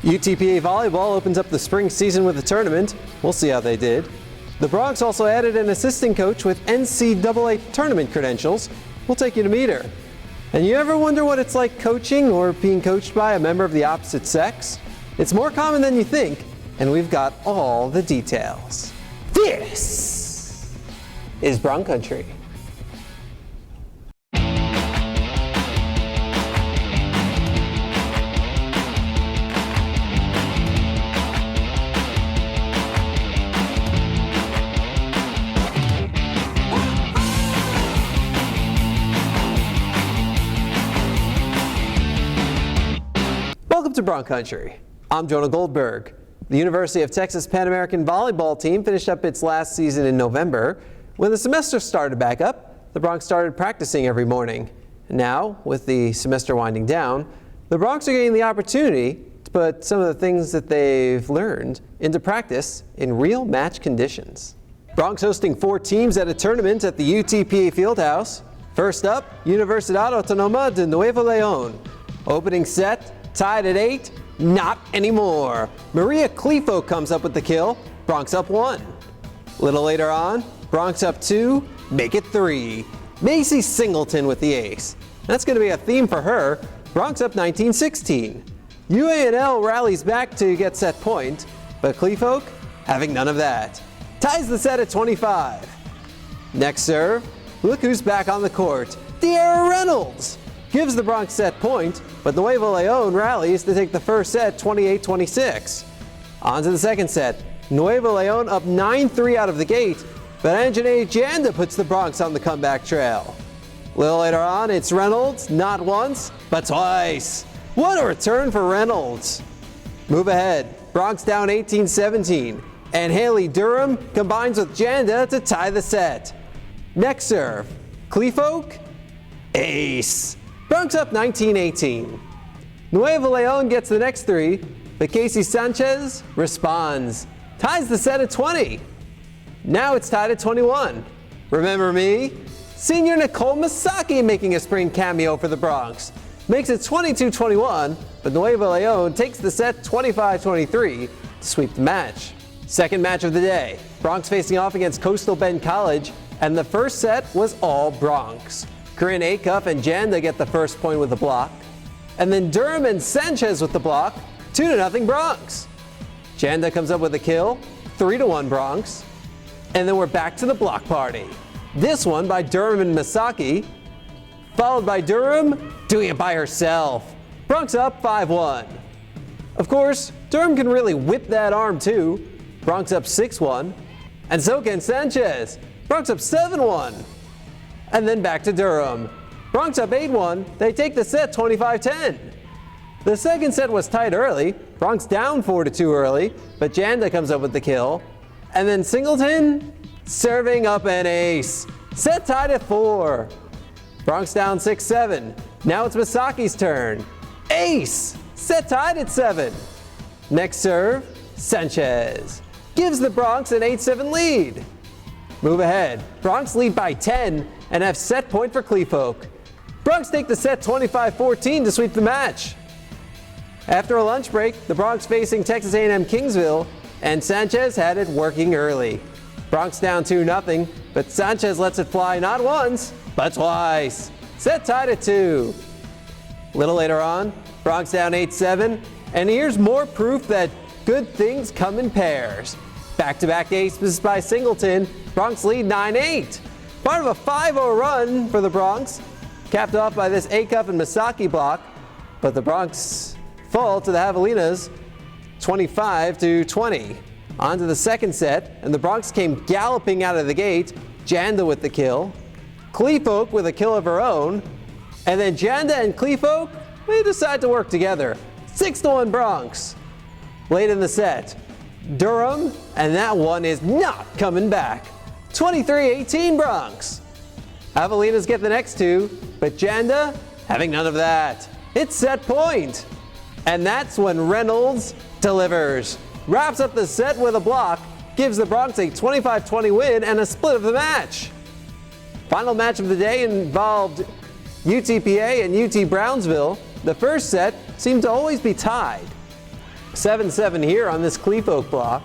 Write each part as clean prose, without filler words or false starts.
UTPA Volleyball opens up the spring season with a tournament. We'll see how they did. The Broncs also added an assistant coach with NCAA tournament credentials. We'll take you to meet her. And you ever wonder what it's like coaching or being coached by a member of the opposite sex? It's more common than you think, and we've got all the details. This is Bronc Country. Welcome to Bronc Country. I'm Jonah Goldberg. The University of Texas Pan American Volleyball team finished up its last season in November. When the semester started back up, the Broncs started practicing every morning. Now, with the semester winding down, the Broncs are getting the opportunity to put some of the things that they've learned into practice in real match conditions. Broncs hosting 4 teams at a tournament at the UTPA Fieldhouse. First up, Universidad Autónoma de Nuevo León. Opening set, tied at 8, not anymore. Maria Clifo comes up with the kill, Broncs up 1. A little later on, Broncs up 2, make it 3. Macy Singleton with the ace. That's going to be a theme for her, Broncs up 19-16. UANL rallies back to get set point, but Clifo having none of that. Ties the set at 25. Next serve, look who's back on the court, De'Ara Reynolds. Gives the Broncs set point, but Nuevo León rallies to take the first set 28-26. On to the second set. Nuevo León up 9-3 out of the gate, but Anjanae Janda puts the Broncs on the comeback trail. A little later on, it's Reynolds, not once, but twice. What a return for Reynolds. Move ahead. Broncs down 18-17, and Haley Durham combines with Janda to tie the set. Next serve. Clifo, ace. Broncs up 19-18. Nuevo León gets the next 3, but Casey Sanchez responds. Ties the set at 20. Now it's tied at 21. Remember me? Senior Nicole Masaki making a spring cameo for the Broncs. Makes it 22-21, but Nuevo León takes the set 25-23 to sweep the match. Second match of the day. Broncs facing off against Coastal Bend College, and the first set was all Broncs. Corinne Acuff and Janda get the first point with a block. And then Durham and Sanchez with the block, 2-0 Broncs. Janda comes up with a kill, 3-1 Broncs. And then we're back to the block party. This one by Durham and Masaki, followed by Durham doing it by herself. Broncs up 5-1. Of course, Durham can really whip that arm too. Broncs up 6-1. And so can Sanchez. Broncs up 7-1. And then back to Durham. Broncs up 8-1, they take the set 25-10. The second set was tied early, Broncs down 4-2 early, but Janda comes up with the kill. And then Singleton serving up an ace. Set tied at 4. Broncs down 6-7. Now it's Masaki's turn. Ace! Set tied at 7. Next serve, Sanchez. Gives the Broncs an 8-7 lead. Move ahead. Broncs lead by 10 and have set point for Clifo. Broncs take the set 25-14 to sweep the match. After a lunch break, the Broncs facing Texas A&M Kingsville, and Sanchez had it working early. Broncs down 2-0, but Sanchez lets it fly not once, but twice. Set tied at 2. A little later on, Broncs down 8-7, and here's more proof that good things come in pairs. Back-to-back aces by Singleton, Broncs lead 9-8. Part of a 5-0 run for the Broncs, capped off by this Acuff and Masaki block, but the Broncs fall to the Javelinas 25-20. On to the second set, and the Broncs came galloping out of the gate. Janda with the kill, Clifo with a kill of her own, and then Janda and Clifo, they decide to work together. 6-1 Broncs. Late in the set, Durham, and that one is not coming back. 23-18 Broncs. Javelinas get the next 2, but Janda having none of that. It's set point. And that's when Reynolds delivers. Wraps up the set with a block, gives the Broncs a 25-20 win and a split of the match. Final match of the day involved UTPA and UT Brownsville. The first set seemed to always be tied. 7-7 here on this Cleefolk block.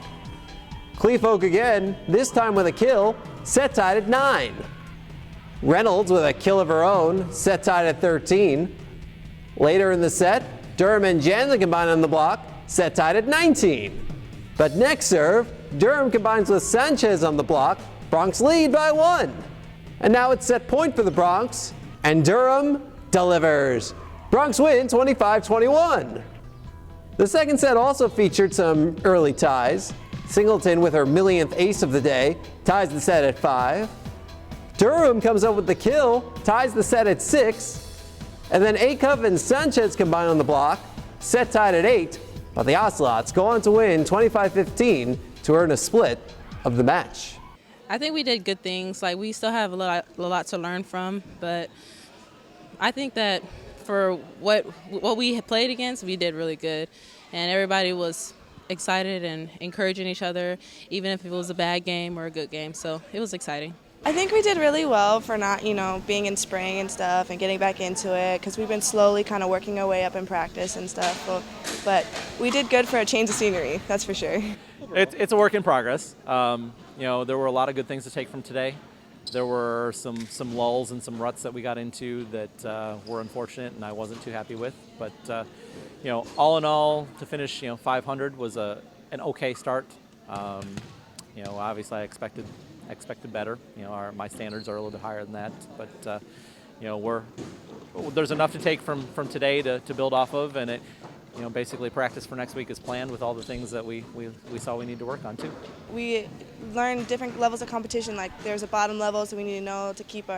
Cleefolk again, this time with a kill, set tied at 9. Reynolds with a kill of her own, set tied at 13. Later in the set, Durham and Jansen combine on the block, set tied at 19. But next serve, Durham combines with Sanchez on the block, Bronx lead by 1. And now it's set point for the Bronx, and Durham delivers. Bronx win 25-21. The second set also featured some early ties. Singleton with her millionth ace of the day ties the set at 5. Durham comes up with the kill, ties the set at 6. And then Acuff and Sanchez combine on the block, set tied at 8. But the Ocelots go on to win 25-15 to earn a split of the match. I think we did good things. Like, we still have a lot to learn from, but I think that for what we had played against, we did really good. And everybody was excited and encouraging each other, even if it was a bad game or a good game. So it was exciting. I think we did really well for not, being in spring and stuff and getting back into it, because we've been slowly kind of working our way up in practice and stuff. But we did good for a change of scenery, that's for sure. It's a work in progress. There were a lot of good things to take from today. There were some lulls and some ruts that we got into that were unfortunate and I wasn't too happy with. But all in all, to finish 500 was an okay start. Obviously I expected better. My standards are a little bit higher than that. But there's enough to take from today to build off of, and it. Basically practice for next week is planned with all the things that we saw we need to work on too. We learned different levels of competition. Like, there's a bottom level, so we need to know to keep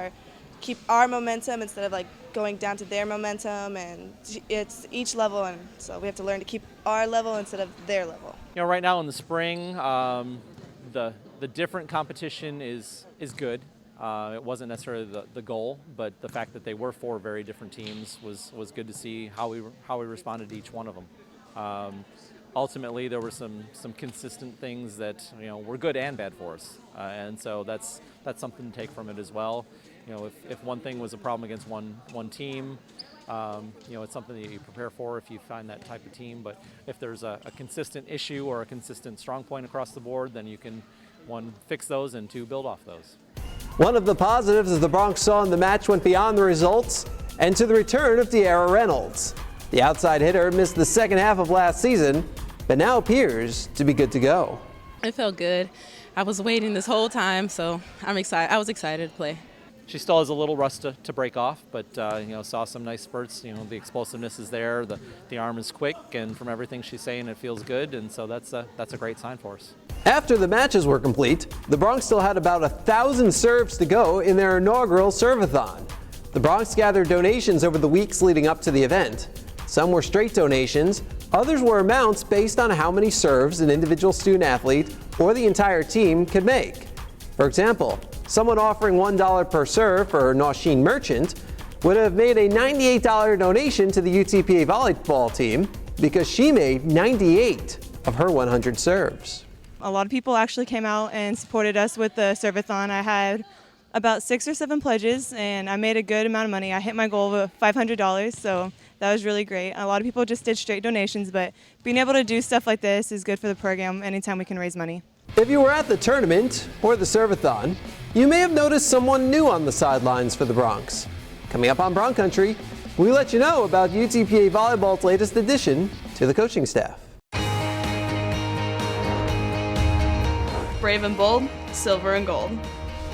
our momentum instead of going down to their momentum. And it's each level, and so we have to learn to keep our level instead of their level. Right now in the spring, the different competition is good. It wasn't necessarily the goal, but the fact that they were 4 very different teams was good to see how we responded to each one of them. Ultimately, there were some consistent things that were good and bad for us, and so that's something to take from it as well. If one thing was a problem against one team, it's something that you prepare for if you find that type of team. But if there's a consistent issue or a consistent strong point across the board, then you can, 1, fix those, and 2, build off those. One of the positives as the Bronx saw in the match went beyond the results and to the return of De'Ara Reynolds. The outside hitter missed the second half of last season, but now appears to be good to go. It felt good. I was waiting this whole time, so I'm excited. I was excited to play. She still has a little rust to break off, but saw some nice spurts. The explosiveness is there, the arm is quick, and from everything she's saying, it feels good, and so that's a great sign for us. After the matches were complete, the Bronx still had about 1,000 serves to go in their inaugural Serv-A-Thon. The Bronx gathered donations over the weeks leading up to the event. Some were straight donations, others were amounts based on how many serves an individual student athlete or the entire team could make. For example, someone offering $1 per serve for Nausheen Merchant would have made a $98 donation to the UTPA volleyball team because she made 98 of her 100 serves. A lot of people actually came out and supported us with the Serv-A-Thon. I had about 6 or 7 pledges, and I made a good amount of money. I hit my goal of $500, so that was really great. A lot of people just did straight donations, but being able to do stuff like this is good for the program anytime we can raise money. If you were at the tournament or the Serv-A-Thon, you may have noticed someone new on the sidelines for the Bronx. Coming up on Bronc Country, we let you know about UTPA Volleyball's latest addition to the coaching staff. Brave and bold, silver and gold.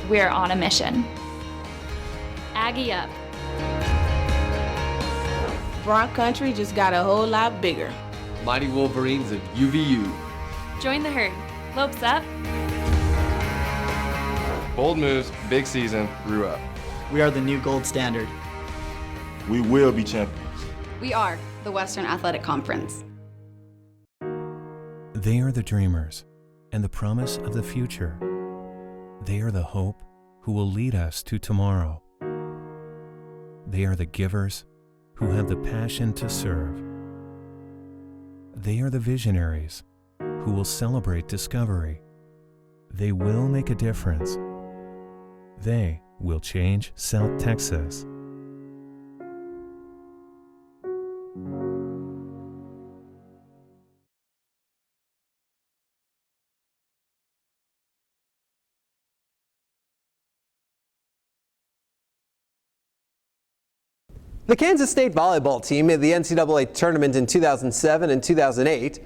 We're on a mission. Aggie up. Bronc Country just got a whole lot bigger. Mighty Wolverines of UVU. Join the herd. Lopes up. Bold moves, big season, grew up. We are the new gold standard. We will be champions. We are the Western Athletic Conference. They are the dreamers and the promise of the future. They are the hope who will lead us to tomorrow. They are the givers who have the passion to serve. They are the visionaries who will celebrate discovery. They will make a difference. They will change South Texas. The Kansas State volleyball team made the NCAA tournament in 2007 and 2008.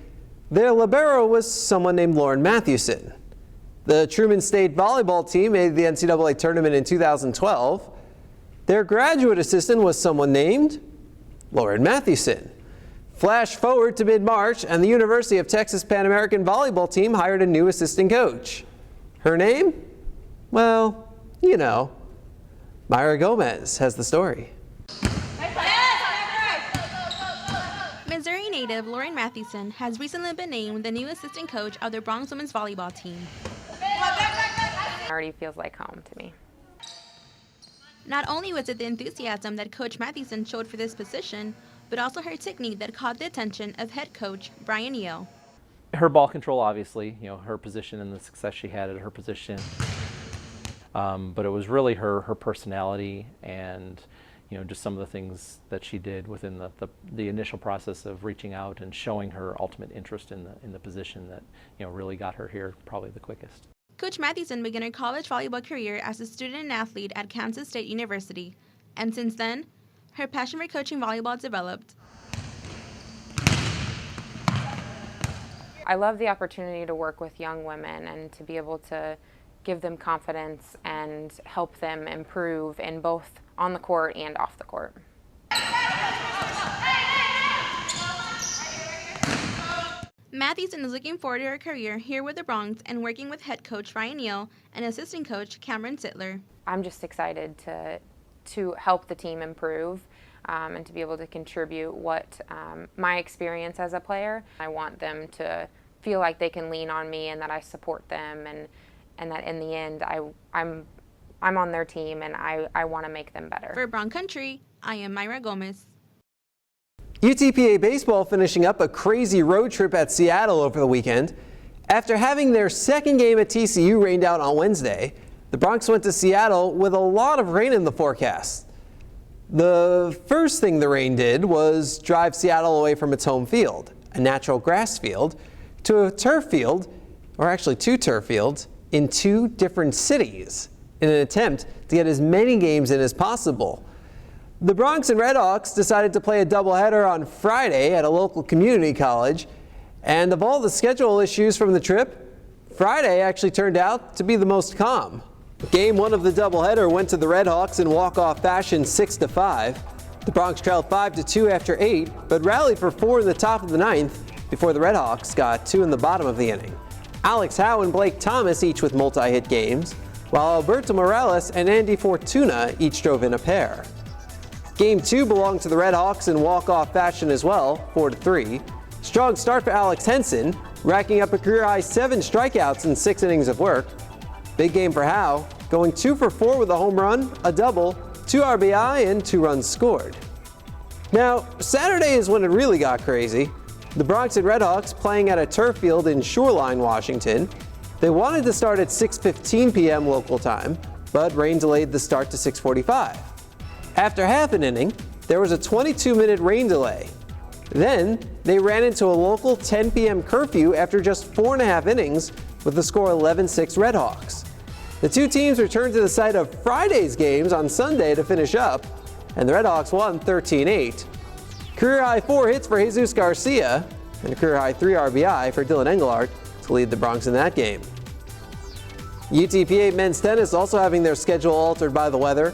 Their libero was someone named Lauren Mathewson. The Truman State volleyball team made the NCAA tournament in 2012. Their graduate assistant was someone named Lauren Mathewson. Flash forward to mid-March, and the University of Texas Pan American volleyball team hired a new assistant coach. Her name? Well, you know. Myra Gomez has the story. Missouri native Lauren Mathewson has recently been named the new assistant coach of the Bronx women's volleyball team. It already feels like home to me. Not only was it the enthusiasm that Coach Mathewson showed for this position, but also her technique that caught the attention of head coach Brian Yeo. Her ball control, obviously, her position and the success she had at her position. But it was really her personality and just some of the things that she did within the initial process of reaching out and showing her ultimate interest in the position that really got her here probably the quickest. Coach Mathewson began her college volleyball career as a student and athlete at Kansas State University, and since then, her passion for coaching volleyball developed. I love the opportunity to work with young women and to be able to give them confidence and help them improve in both on the court and off the court. Mathewson is looking forward to her career here with the Bronx and working with head coach Ryan Yeo and assistant coach Cameron Sittler. I'm just excited to help the team improve and to be able to contribute what my experience as a player. I want them to feel like they can lean on me and that I support them and that in the end I'm on their team and I want to make them better. For Bronc Country, I am Myra Gomez. UTPA baseball finishing up a crazy road trip at Seattle over the weekend. After having their second game at TCU rained out on Wednesday, the Broncs went to Seattle with a lot of rain in the forecast. The first thing the rain did was drive Seattle away from its home field, a natural grass field, to a turf field, or actually two turf fields, in two different cities in an attempt to get as many games in as possible. The Broncs and Redhawks decided to play a doubleheader on Friday at a local community college, and of all the schedule issues from the trip, Friday actually turned out to be the most calm. Game one of the doubleheader went to the Redhawks in walk-off fashion 6-5. The Broncs trailed 5-2 after 8, but rallied for 4 in the top of the ninth before the Redhawks got 2 in the bottom of the inning. Alex Howe and Blake Thomas each with multi-hit games, while Alberto Morales and Andy Fortuna each drove in a pair. Game 2 belonged to the Redhawks in walk-off fashion as well, 4-3. Strong start for Alex Henson, racking up a career-high 7 strikeouts in 6 innings of work. Big game for Howe, going 2 for 4 with a home run, a double, 2 RBI, and 2 runs scored. Now, Saturday is when it really got crazy. The Broncs and Redhawks playing at a turf field in Shoreline, Washington. They wanted to start at 6:15 p.m. local time, but rain delayed the start to 6:45. After half an inning, there was a 22-minute rain delay. Then, they ran into a local 10 p.m. curfew after just 4.5 innings with the score 11-6 Redhawks. The two teams returned to the site of Friday's games on Sunday to finish up, and the Redhawks won 13-8. Career-high 4 hits for Jesus Garcia and a career-high 3 RBI for Dylan Engelhardt to lead the Broncs in that game. UTPA men's tennis also having their schedule altered by the weather.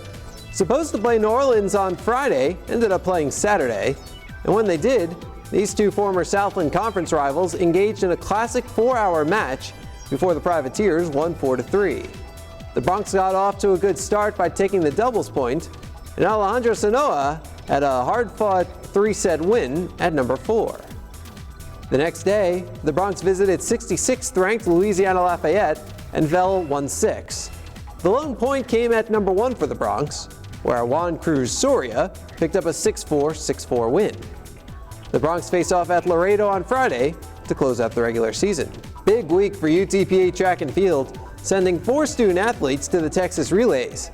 Supposed to play New Orleans on Friday, ended up playing Saturday. And when they did, these two former Southland Conference rivals engaged in a classic 4-hour match before the Privateers won 4-3. The Broncs got off to a good start by taking the doubles point, and Alejandro Sanoa had a hard-fought 3-set win at number 4. The next day, the Broncs visited 66th ranked Louisiana Lafayette and fell 1-6. The lone point came at number 1 for the Broncs, where Juan Cruz Soria picked up a 6-4, 6-4 win. The Broncs face off at Laredo on Friday to close out the regular season. Big week for UTPA track and field, sending 4 student athletes to the Texas Relays.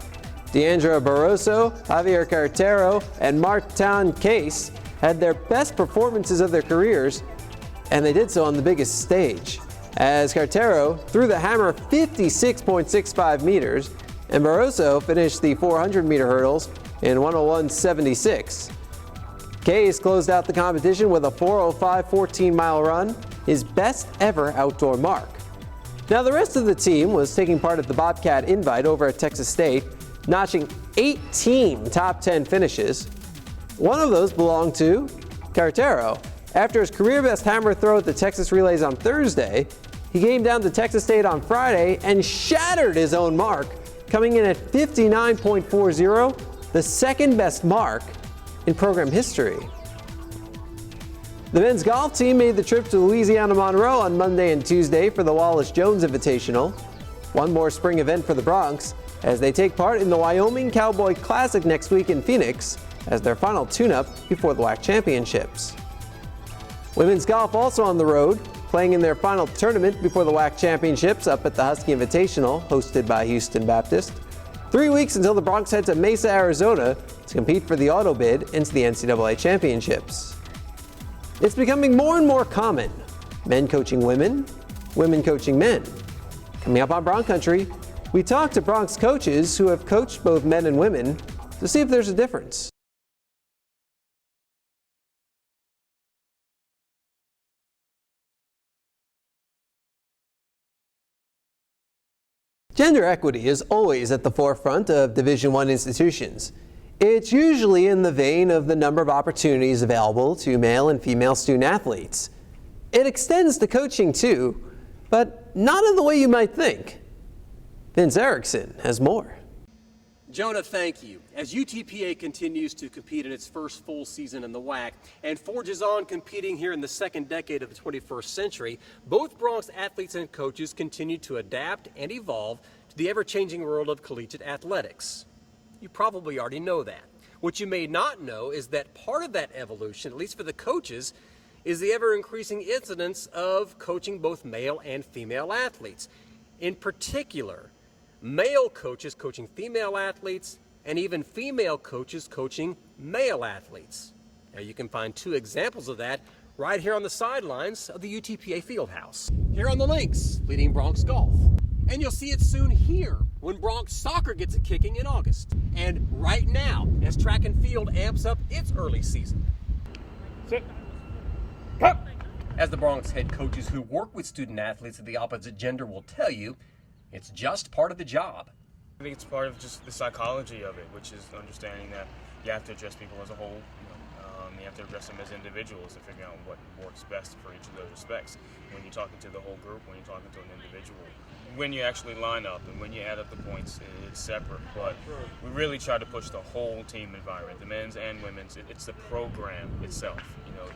Deandra Barroso, Javier Cartero, and Martin Case had their best performances of their careers, and they did so on the biggest stage, as Cartero threw the hammer 56.65 meters, and Barroso finished the 400-meter hurdles in 101.76. Kays closed out the competition with a 4:05 14-mile run, his best ever outdoor mark. Now the rest of the team was taking part at the Bobcat Invite over at Texas State, notching 18 top 10 finishes. One of those belonged to Carretero. After his career best hammer throw at the Texas Relays on Thursday, he came down to Texas State on Friday and shattered his own mark, coming in at 59.40, the second best mark in program history. The men's golf team made the trip to Louisiana Monroe on Monday and Tuesday for the Wallace-Jones Invitational. One more spring event for the Broncs as they take part in the Wyoming Cowboy Classic next week in Phoenix as their final tune-up before the WAC Championships. Women's golf also on the road, playing in their final tournament before the WAC Championships up at the Husky Invitational, hosted by Houston Baptist. 3 weeks until the Broncs head to Mesa, Arizona to compete for the auto bid into the NCAA Championships. It's becoming more and more common. Men coaching women, women coaching men. Coming up on Bronc Country, we talk to Broncs coaches who have coached both men and women to see if there's a difference. Gender equity is always at the forefront of Division I institutions. It's usually in the vein of the number of opportunities available to male and female student athletes. It extends to coaching too, but not in the way you might think. Vince Erickson has more. Jonah, thank you. As UTPA continues to compete in its first full season in the WAC and forges on competing here in the second decade of the 21st century, both Broncs athletes and coaches continue to adapt and evolve to the ever-changing world of collegiate athletics. You probably already know that. What you may not know is that part of that evolution, at least for the coaches, is the ever-increasing incidence of coaching both male and female athletes. In particular, male coaches coaching female athletes, and even female coaches coaching male athletes. Now you can find two examples of that right here on the sidelines of the UTPA Fieldhouse. Here on the links, leading Broncs golf. And you'll see it soon here when Broncs soccer gets it kicking in August. And right now, as track and field amps up its early season. Sit. Come. As the Broncs head coaches who work with student athletes of the opposite gender will tell you, it's just part of the job. I think it's part of just the psychology of it, which is understanding that you have to address people as a whole. You have to address them as individuals and figure out what works best for each of those respects. When you're talking to the whole group, when you're talking to an individual, when you actually line up and when you add up the points, it's separate. But we really try to push the whole team environment, the men's and women's. It's the program itself.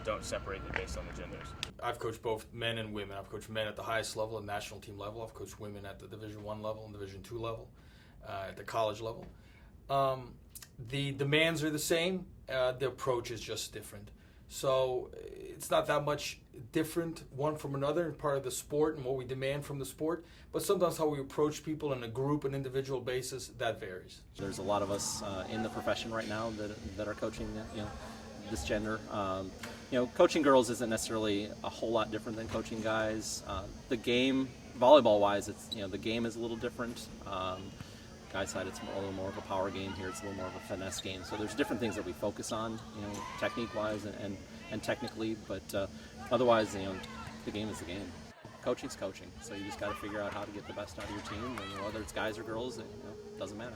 Don't separate it based on the genders. I've coached both men and women. I've coached men at the highest level, the national team level. I've coached women at the Division I level and Division II level, at the college level. The demands are the same. The approach is just different. So it's not that much different one from another, part of the sport and what we demand from the sport. But sometimes how we approach people on a group and individual basis, that varies. There's a lot of us in the profession right now that are coaching, this gender. Coaching girls isn't necessarily a whole lot different than coaching guys. The game, volleyball-wise, it's the game is a little different. Guys' side, it's a little more of a power game. Here, it's a little more of a finesse game. So there's different things that we focus on, technique-wise and technically. But otherwise, the game is the game. Coaching's coaching. So you just got to figure out how to get the best out of your team, and whether it's guys or girls, it doesn't matter.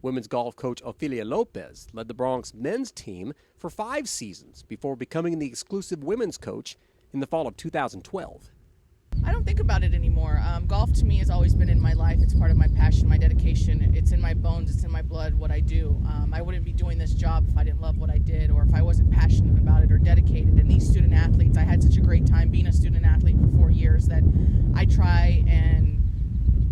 Women's golf coach Ophelia Lopez led the Broncs men's team for 5 seasons before becoming the exclusive women's coach in the fall of 2012. I don't think about it anymore. Golf to me has always been in my life. It's part of my passion, my dedication. It's in my bones, it's in my blood, what I do. I wouldn't be doing this job if I didn't love what I did or if I wasn't passionate about it or dedicated. And these student athletes, I had such a great time being a student athlete for 4 years that I try and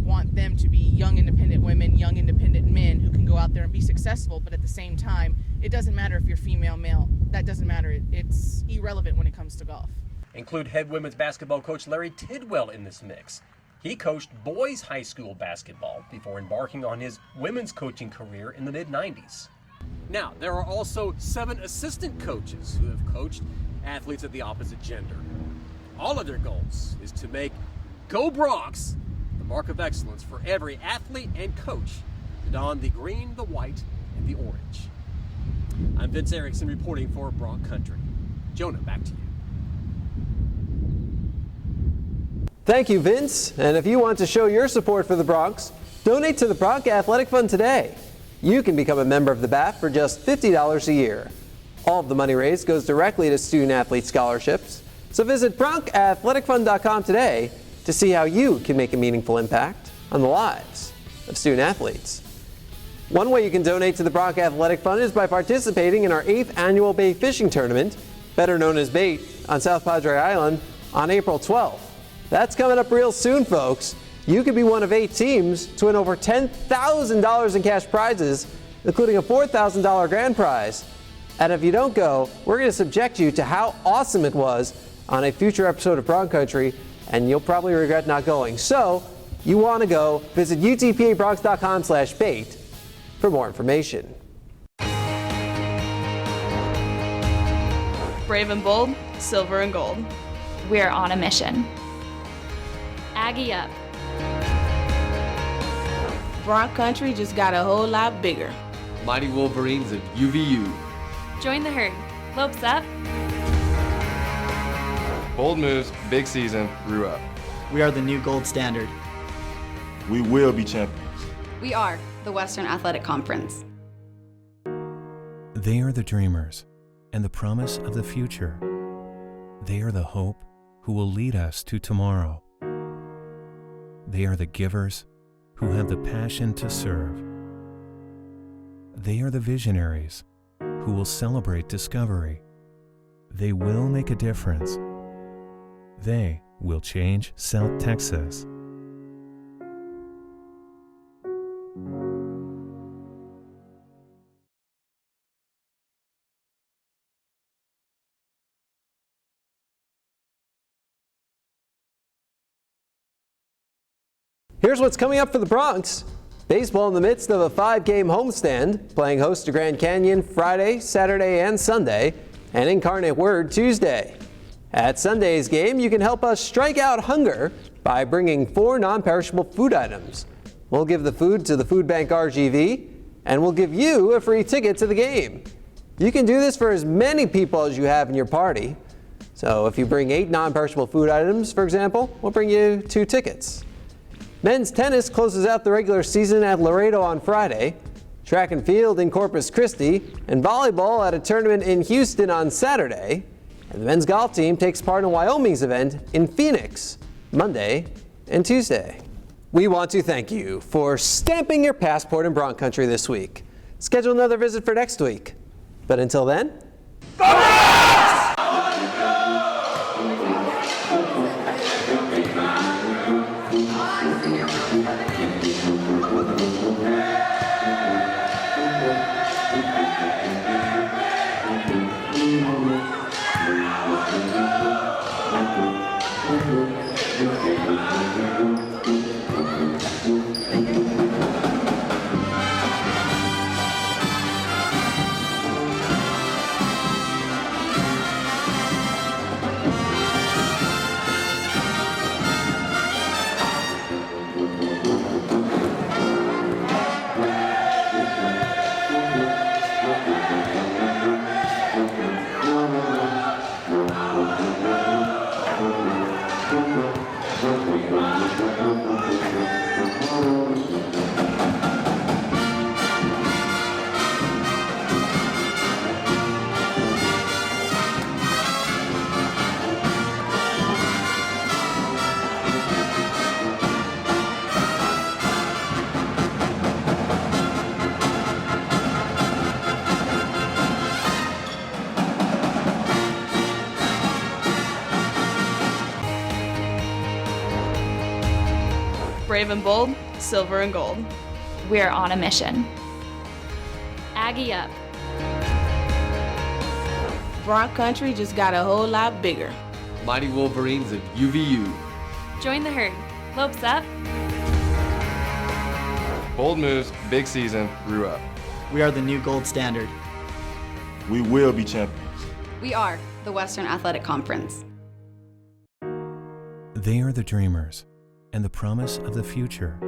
want them to be young independent women, young independent men who can go out there and be successful, but at the same time, it doesn't matter if you're female, male. That doesn't matter. It's irrelevant when it comes to golf. Include head women's basketball coach Larry Tidwell in this mix. He coached boys high school basketball before embarking on his women's coaching career in the mid-90s. Now, there are also 7 assistant coaches who have coached athletes of the opposite gender. All of their goals is to make Go Broncs the mark of excellence for every athlete and coach to don the green, the white, in the orange. I'm Vince Erickson reporting for Bronc Country. Jonah, back to you. Thank you, Vince. And if you want to show your support for the Broncs, donate to the Bronc Athletic Fund today. You can become a member of the BAF for just $50 a year. All of the money raised goes directly to student-athlete scholarships. So visit BroncAthleticFund.com today to see how you can make a meaningful impact on the lives of student-athletes. One way you can donate to the Bronc Athletic Fund is by participating in our 8th annual bait fishing tournament, better known as BAIT, on South Padre Island on April 12th. That's coming up real soon, folks. You could be one of 8 teams to win over $10,000 in cash prizes, including a $4,000 grand prize. And if you don't go, we're going to subject you to how awesome it was on a future episode of Bronc Country, and you'll probably regret not going. So, you want to go, visit UTPABronx.com/bait for more information. Brave and bold, silver and gold. We're on a mission. Aggie up. Bronc Country just got a whole lot bigger. Mighty Wolverines of UVU. Join the herd. Lopes up. Bold moves, big season, grew up. We are the new gold standard. We will be champions. We are the Western Athletic Conference. They are the dreamers and the promise of the future. They are the hope who will lead us to tomorrow. They are the givers who have the passion to serve. They are the visionaries who will celebrate discovery. They will make a difference. They will change South Texas. Here's what's coming up for the Broncs. Baseball in the midst of a 5-game homestand, playing host to Grand Canyon Friday, Saturday, and Sunday, and Incarnate Word Tuesday. At Sunday's game, you can help us strike out hunger by bringing 4 non-perishable food items. We'll give the food to the Food Bank RGV, and we'll give you a free ticket to the game. You can do this for as many people as you have in your party. So if you bring 8 non-perishable food items, for example, we'll bring you 2 tickets. Men's tennis closes out the regular season at Laredo on Friday, track and field in Corpus Christi, and volleyball at a tournament in Houston on Saturday. And the men's golf team takes part in Wyoming's event in Phoenix, Monday and Tuesday. We want to thank you for stamping your passport in Bronc Country this week. Schedule another visit for next week. But until then, Brave and bold, silver and gold. We're on a mission. Aggie up. Bronc Country just got a whole lot bigger. Mighty Wolverines of UVU. Join the herd. Lopes up. Bold moves, big season, grew up. We are the new gold standard. We will be champions. We are the Western Athletic Conference. They are the dreamers and the promise of the future.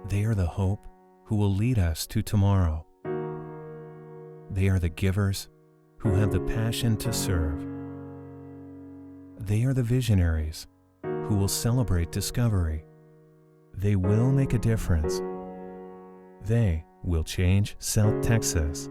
They are the hope who will lead us to tomorrow. They are the givers who have the passion to serve. They are the visionaries who will celebrate discovery. They will make a difference. They will change South Texas.